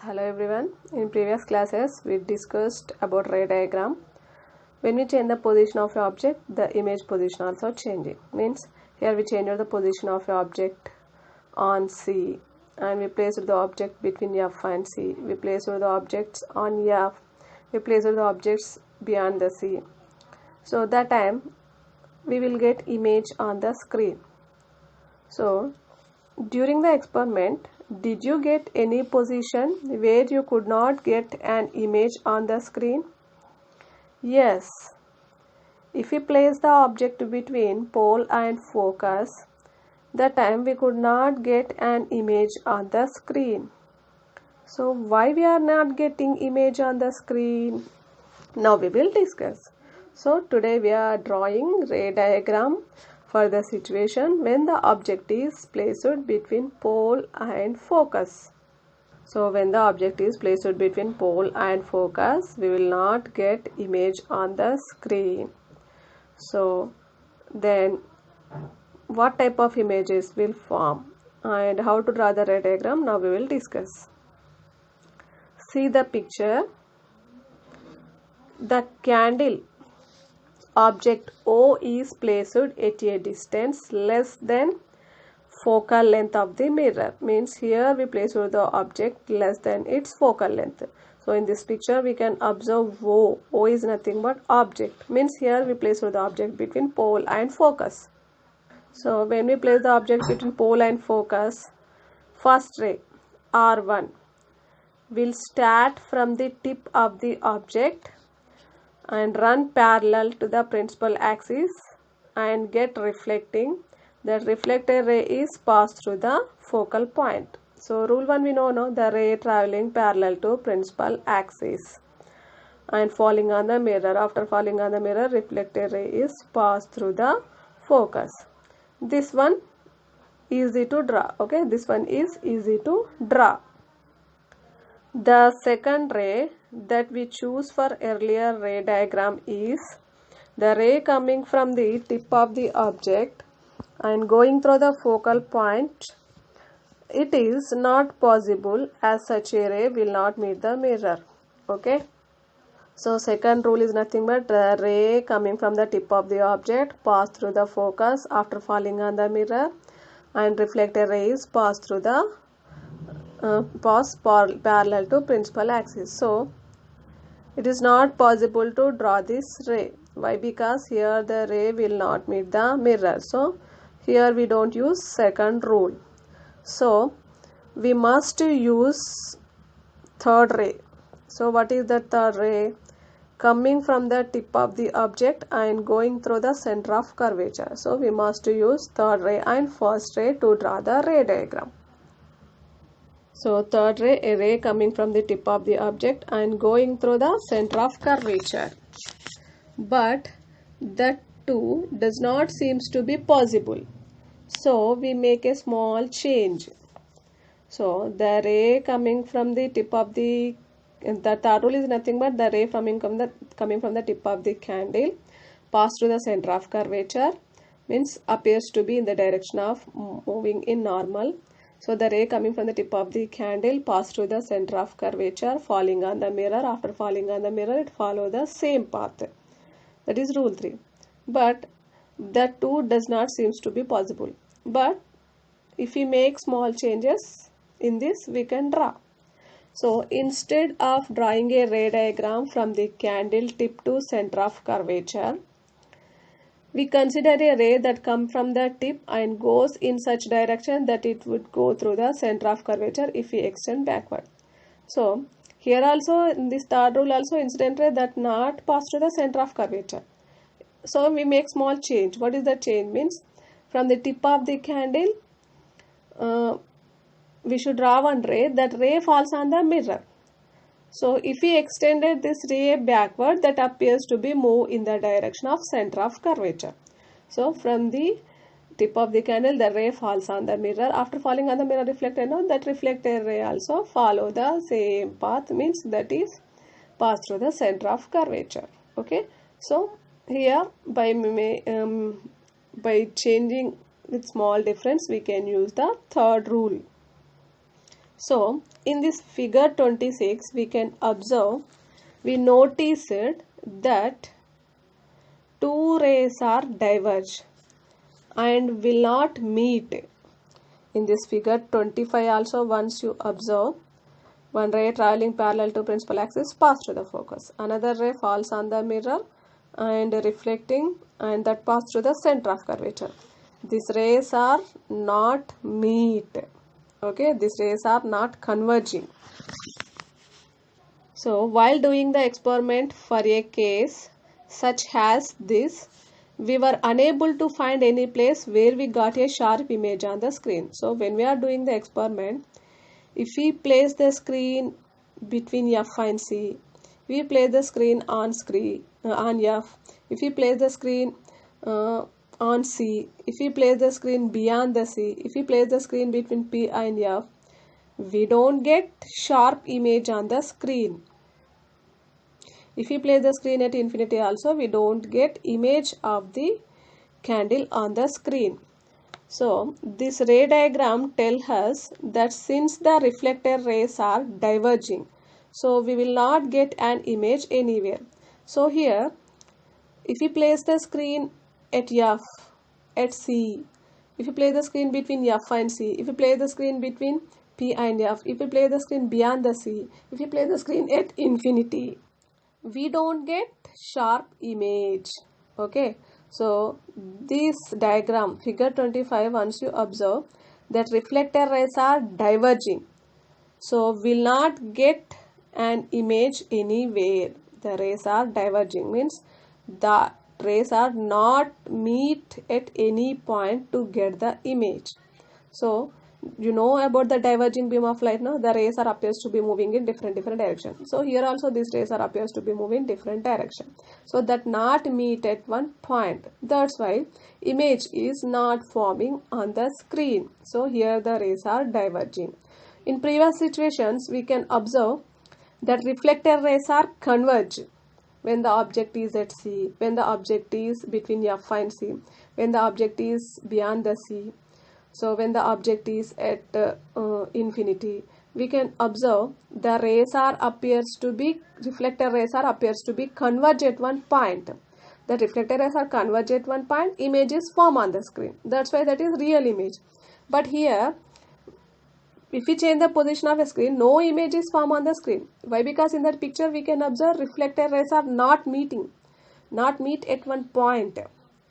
Hello everyone. In previous classes we discussed about ray diagram. When we change the position of an object, the image position also changing. Means here we changed the position of an object on C and we placed the object between F and C. We placed the objects on F. We placed the objects beyond the C. So that time we will get image on the screen. So during the experiment, did you get any position where you could not get an image on the screen? Yes. If we place the object between pole and focus, that time we could not get an image on the screen. So why we are not getting image on the screen? Now we will discuss. So today we are drawing ray diagram for the situation when the object is placed between pole and focus. So when the object is placed between pole and focus, we will not get image on the screen. So then what type of images will form and how to draw the ray diagram, now we will discuss. See the picture. The candle object O is placed at a distance less than focal length of the mirror. Means here we place the object less than its focal length. So in this picture we can observe O. O is nothing but object. Means here we place the object between pole and focus. So when we place the object between pole and focus, first ray R1 will start from the tip of the object and run parallel to the principal axis and get reflecting. The reflected ray is passed through the focal point. So rule 1 we know, no, the ray traveling parallel to principal axis and falling on the mirror. After falling on the mirror, reflected ray is passed through the focus. This one easy to draw. Okay, this one is easy to draw. The second ray that we choose for earlier ray diagram is the ray coming from the tip of the object and going through the focal point. It is not possible as such a ray will not meet the mirror. Okay. So second rule is nothing but the ray coming from the tip of the object pass through the focus after falling on the mirror and reflected ray is passed through the parallel to principal axis. So it is not possible to draw this ray. Why? Because here the ray will not meet the mirror. So here we don't use second rule. So we must use third ray. So what is the third ray? Coming from the tip of the object and going through the center of curvature. So we must use third ray and first ray to draw the ray diagram. So third ray, a ray coming from the tip of the object and going through the center of curvature. But that too does not seems to be possible. So we make a small change. So the ray coming from the tip of the third rule is nothing but the ray coming from the tip of the candle pass through the center of curvature, means appears to be in the direction of moving in normal. So the ray coming from the tip of the candle pass through the center of curvature, falling on the mirror. After falling on the mirror, it follows the same path. That is rule 3. But that too does not seems to be possible. But if we make small changes in this, we can draw. So instead of drawing a ray diagram from the candle tip to center of curvature, we consider a ray that comes from the tip and goes in such direction that it would go through the center of curvature if we extend backward. So here also in this third rule also incident ray that not pass through the center of curvature. So we make small change. What is the change? Means from the tip of the candle we should draw one ray. That ray falls on the mirror. So if we extended this ray backward, that appears to be move in the direction of center of curvature. So from the tip of the candle, the ray falls on the mirror. After falling on the mirror reflected, no, that reflected ray also follow the same path, means that is pass through the center of curvature. Okay. So here by changing with small difference, we can use the third rule. So in this figure 26 we can observe, we noticed that two rays are diverge and will not meet. In this figure 25 also, once you observe, one ray traveling parallel to principal axis pass through the focus, another ray falls on the mirror and reflecting, and that pass through the center of curvature. These rays are not meet. Okay, these rays are not converging. So while doing the experiment for a case such as this, we were unable to find any place where we got a sharp image on the screen. So when we are doing the experiment, if we place the screen between F and C, we place the screen on F. If we place the screen on C, if we place the screen beyond the C, if we place the screen between P and F, we don't get sharp image on the screen. If we place the screen at infinity also, we don't get image of the candle on the screen. So this ray diagram tells us that since the reflected rays are diverging, so we will not get an image anywhere. So here, if we place the screen at F, at C, if you place the screen between F and C, if you place the screen between P and F, if you place the screen beyond the C, if you place the screen at infinity, we don't get sharp image. Okay, so this diagram figure 25, once you observe that reflected rays are diverging, so will not get an image anywhere. The rays are diverging means the rays are not meet at any point to get the image. So you know about the diverging beam of light, no? The rays are appears to be moving in different directions. So here also these rays are appears to be moving different direction. So that not meet at one point. That's why image is not forming on the screen. So here the rays are diverging. In previous situations, we can observe that reflected rays are converge when the object is at C, when the object is between F and C, when the object is beyond the C. So when the object is at infinity, we can observe the rays are appears to be, reflected rays are appears to be converge at one point. The reflected rays are converge at one point, images form on the screen. That's why that is real image. But here, if we change the position of a screen, no image is formed on the screen. Why? Because in that picture we can observe reflected rays are not meet at one point.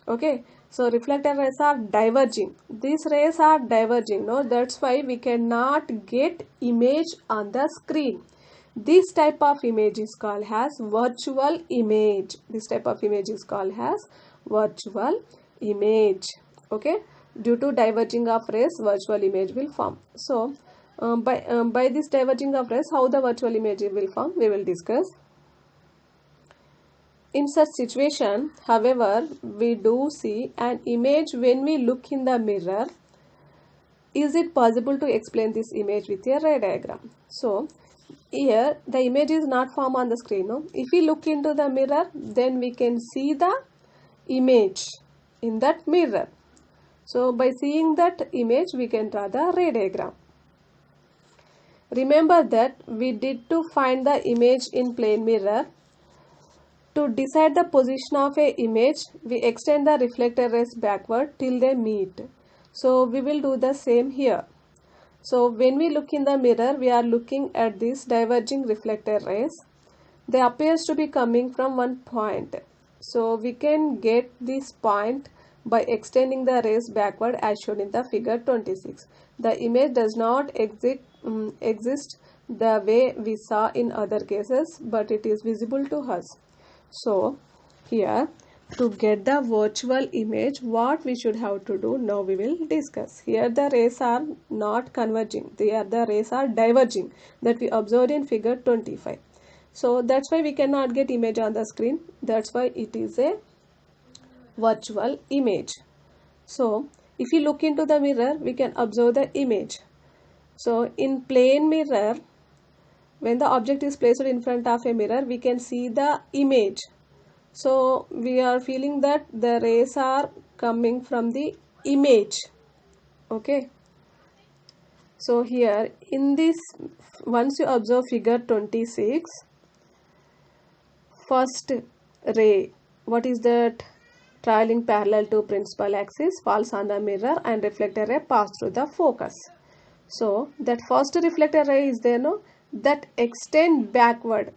Okay, so reflected rays are diverging. These rays are diverging. No, that's why we cannot get image on the screen. This type of image is called as virtual image. This type of image is called as virtual image. Okay, due to diverging of rays, virtual image will form. So by this diverging of rays, how the virtual image will form, we will discuss. In such situation, however, we do see an image when we look in the mirror. Is it possible to explain this image with a ray diagram? So here the image is not formed on the screen. No? If we look into the mirror, then we can see the image in that mirror. So by seeing that image, we can draw the ray diagram. Remember that we did to find the image in plane mirror. To decide the position of a image, we extend the reflected rays backward till they meet. So we will do the same here. So when we look in the mirror, we are looking at these diverging reflected rays. They appears to be coming from one point. So we can get this point by extending the rays backward as shown in the figure 26. The image does not exist the way we saw in other cases, but it is visible to us. So here, to get the virtual image, what we should have to do, now we will discuss. Here the rays are not converging, the rays are diverging, that we observed in figure 25. So that's why we cannot get image on the screen. That's why it is a virtual image. So if you look into the mirror, we can observe the image. So in plane mirror, when the object is placed in front of a mirror, we can see the image. So we are feeling that the rays are coming from the image. Okay. So here in this, once you observe figure 26, first ray, what is that? Traveling parallel to principal axis, falls on the mirror and reflected ray pass through the focus. So that first reflected ray is there, no, that extend backward.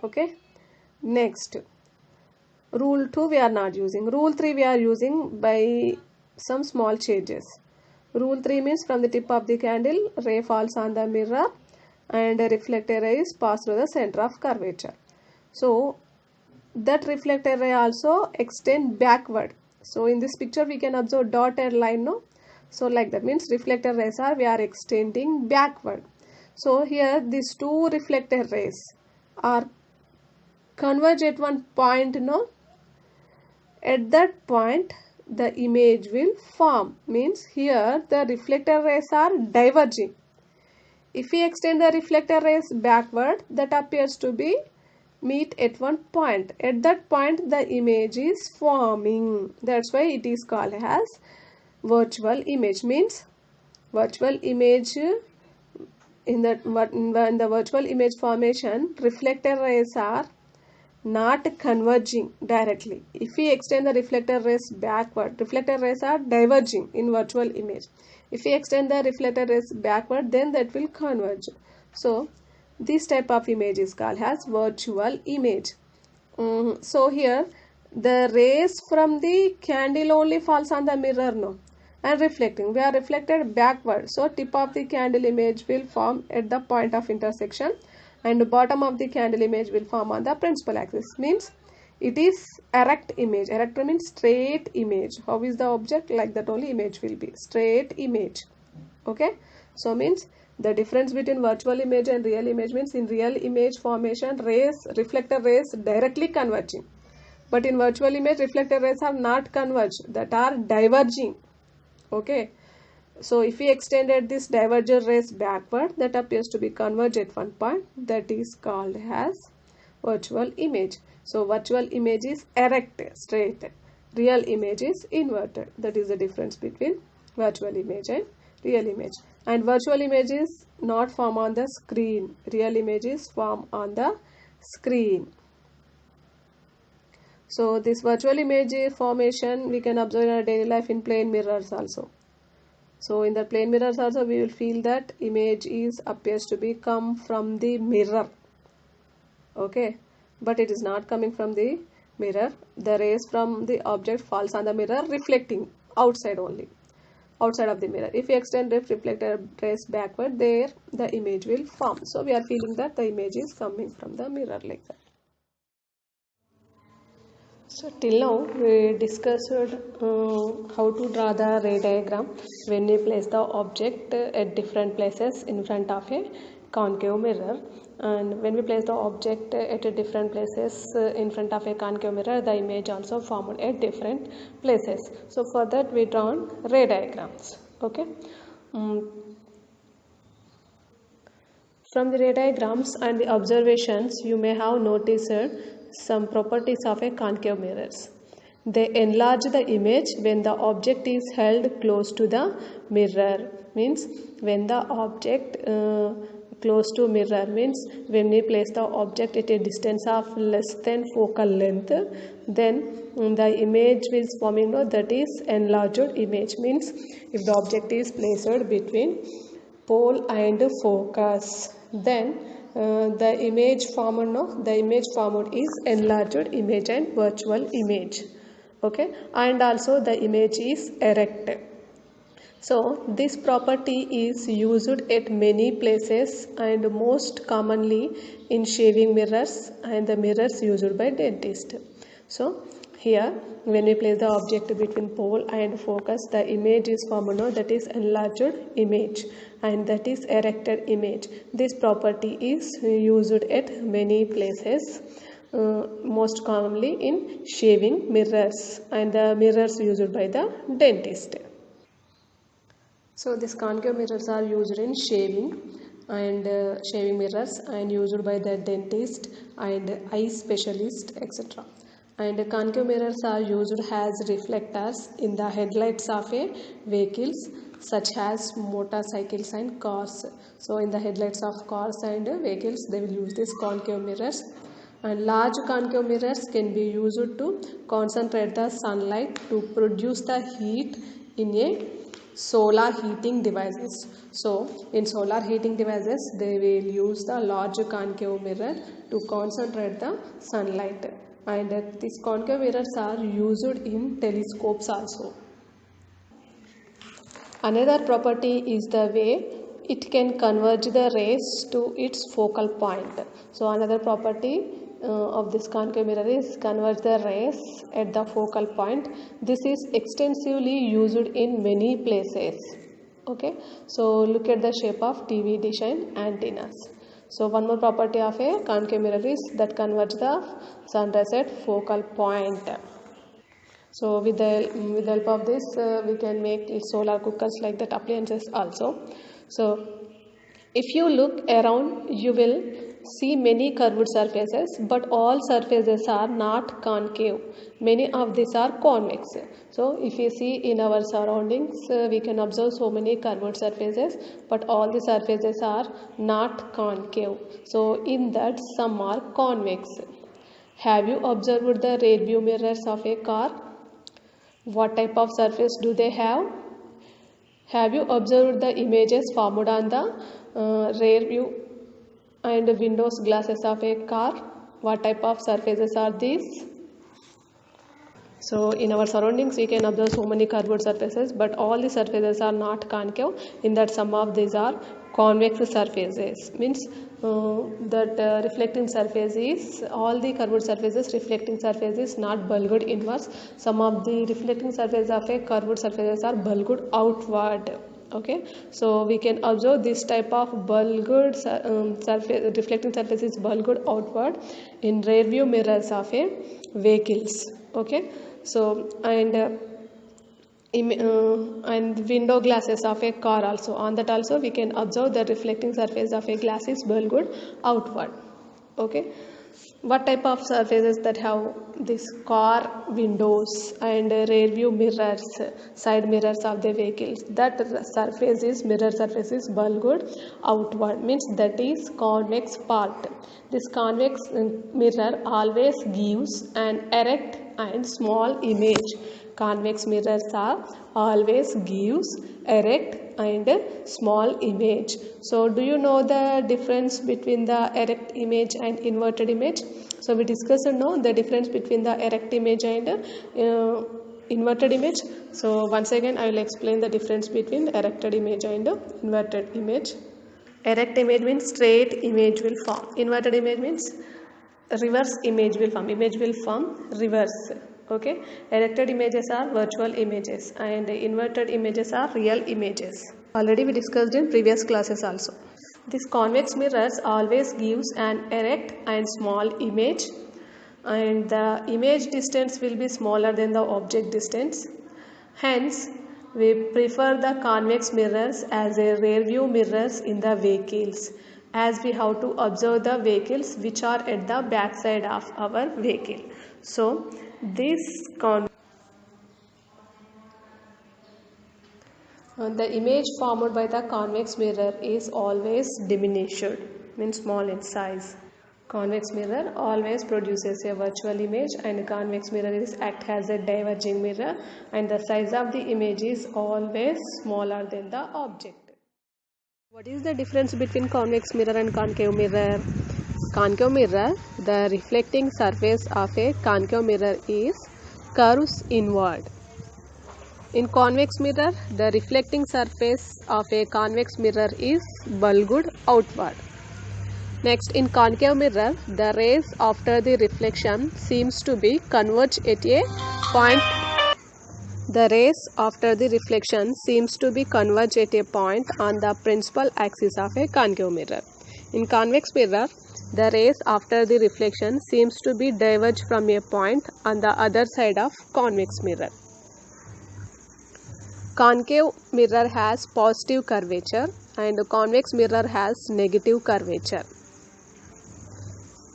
Okay, next rule 2 we are not using, rule 3 we are using by some small changes. Rule 3 means from the tip of the candle, ray falls on the mirror and a reflected ray is passed through the center of curvature. So that reflected ray also extend backward. So in this picture we can observe dotted line, no? So like that means reflected rays are, we are extending backward. So here these two reflected rays are converge at one point, no? At that point the image will form, means here the reflected rays are diverging. If we extend the reflected rays backward, that appears to be meet at one point. At that point the image is forming. That's why it is called as virtual image. Means virtual image, in the virtual image formation, reflected rays are not converging directly. If we extend the reflected rays backward, reflected rays are diverging in virtual image. If we extend the reflected rays backward, then that will converge. So this type of image is called as virtual image. So here the rays from the candle only falls on the mirror, no, and reflecting, we are reflected backward. So tip of the candle image will form at the point of intersection and the bottom of the candle image will form on the principal axis. Means it is erect image. Erect means straight image. How is the object? Like that only image will be straight image. Okay, so means the difference between virtual image and real image means in real image formation, rays, reflected rays directly converging, but in virtual image reflected rays are not converged, that are diverging. Okay, so if we extended this divergent rays backward, that appears to be converged at one point, that is called as virtual image. So virtual image is erect, straight. Real image is inverted. That is the difference between virtual image and real image. And virtual image is not formed on the screen. Real image is formed on the screen. So this virtual image formation we can observe in our daily life in plane mirrors also. So in the plane mirrors also we will feel that image is appears to be come from the mirror. Okay, but it is not coming from the mirror. The rays from the object falls on the mirror, reflecting outside only, outside of the mirror. If we extend the reflected rays backward, there the image will form. So we are feeling that the image is coming from the mirror, like that. So till now we discussed how to draw the ray diagram when we place the object at different places in front of a concave mirror, and when we place the object at different places in front of a concave mirror, the image also formed at different places. So for that we drawn ray diagrams. Okay. From the ray diagrams and the observations, you may have noticed some properties of a concave mirrors. They enlarge the image when the object is held close to the mirror. Means when the object close to mirror, means when we place the object at a distance of less than focal length, then the image is forming, that is enlarged image. Means if the object is placed between pole and focus, then the image formed, the image formed is enlarged image and virtual image. Okay, and also the image is erect. So this property is used at many places and most commonly in shaving mirrors and the mirrors used by dentist. So here when we place the object between pole and focus, the image is formed, that is enlarged image, and that is erected image. This property is used at many places, most commonly in shaving mirrors and the mirrors used by the dentist. So these concave mirrors are used in shaving and shaving mirrors and used by the dentist and eye specialist, etc. And concave mirrors are used as reflectors in the headlights of a vehicles such as motorcycles and cars. So in the headlights of cars and vehicles, they will use these concave mirrors. And large concave mirrors can be used to concentrate the sunlight to produce the heat in a solar heating devices. So in solar heating devices, they will use the large concave mirror to concentrate the sunlight. And these concave mirrors are used in telescopes also. Another property is the way it can converge the rays to its focal point. So another property of this concave mirror is converge the rays at the focal point. This is extensively used in many places. Okay, so look at the shape of TV dish and antennas. So one more property of a concave mirror is that converge the sun rays at focal point. So with the help of this, we can make solar cookers like that appliances also. So if you look around, you will see many curved surfaces, but all surfaces are not concave. Many of these are convex. So if you see in our surroundings, we can observe so many curved surfaces, but all the surfaces are not concave. So in that, some are convex. Have you observed the rear view mirrors of a car? What type of surface do they have? Have you observed the images formed on the rear view and windows glasses of a car? What type of surfaces are these? So in our surroundings we can observe so many curved surfaces, but all the surfaces are not concave. In that, some of these are convex surfaces, means that reflecting surface is, all the curved surfaces reflecting surface is not bulged inwards. Some of the reflecting surfaces of a curved surfaces are bulged outward. Okay, so we can observe this type of bulged surface, reflecting surface is bulged outward in rear view mirrors of a vehicles. Okay, so and window glasses of a car also, on that also we can observe the reflecting surface of a glass is bulged outward. Okay, what type of surfaces that have this car windows and rear view mirrors, side mirrors of the vehicles, that surface is, mirror surface is bulged outward, means that is convex part. This convex mirror always gives an erect and small image. Convex mirrors are always gives erect and small image. So do you know the difference between the erect image and inverted image? So we discussed now the difference between the erect image and inverted image. So once again I will explain the difference between erected image and inverted image. Erect image means straight image will form. Inverted image means reverse image will form. Image will form reverse. Okay, erected images are virtual images and inverted images are real images. Already we discussed in previous classes also. This convex mirrors always gives an erect and small image, and the image distance will be smaller than the object distance. Hence, we prefer the convex mirrors as a rear view mirrors in the vehicles, as we have to observe the vehicles which are at the back side of our vehicle. So this the image formed by the convex mirror is always diminished, means small in size. Convex mirror always produces a virtual image, and convex mirror is act as a diverging mirror, and the size of the image is always smaller than the object. What is the difference between convex mirror and concave mirror? Concave mirror, the reflecting surface of a concave mirror is curves inward. In convex mirror, the reflecting surface of a convex mirror is bulged outward. Next, in concave mirror, the rays after the reflection seems to be converge at a point. The rays after the reflection seems to be converge at a point on the principal axis of a concave mirror. In convex mirror, the rays after the reflection seems to be diverge from a point on the other side of convex mirror. Concave mirror has positive curvature and convex mirror has negative curvature.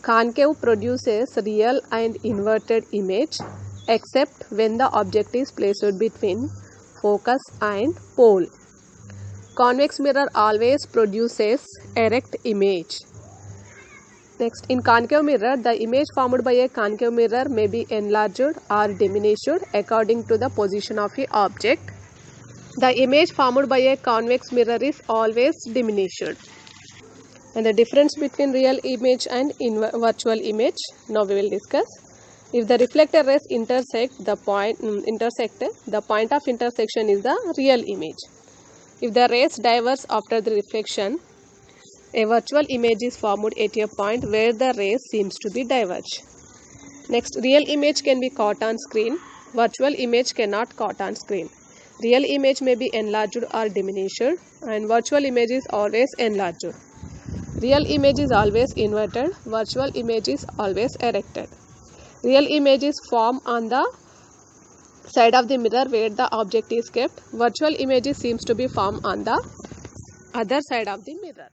Concave produces real and inverted image except when the object is placed between focus and pole. Convex mirror always produces erect image. Next, in concave mirror, the image formed by a concave mirror may be enlarged or diminished according to the position of a object. The image formed by a convex mirror is always diminished. And the difference between real image and virtual image, now we will discuss. If the reflected rays intersect, the point of intersection is the real image. If the rays diverge after the reflection, a virtual image is formed at a point where the rays seems to be diverge. Next, real image can be caught on screen. Virtual image cannot caught on screen. Real image may be enlarged or diminished, and virtual image is always enlarged. Real image is always inverted. Virtual image is always erected. Real image is formed on the side of the mirror where the object is kept. Virtual image seems to be formed on the other side of the mirror.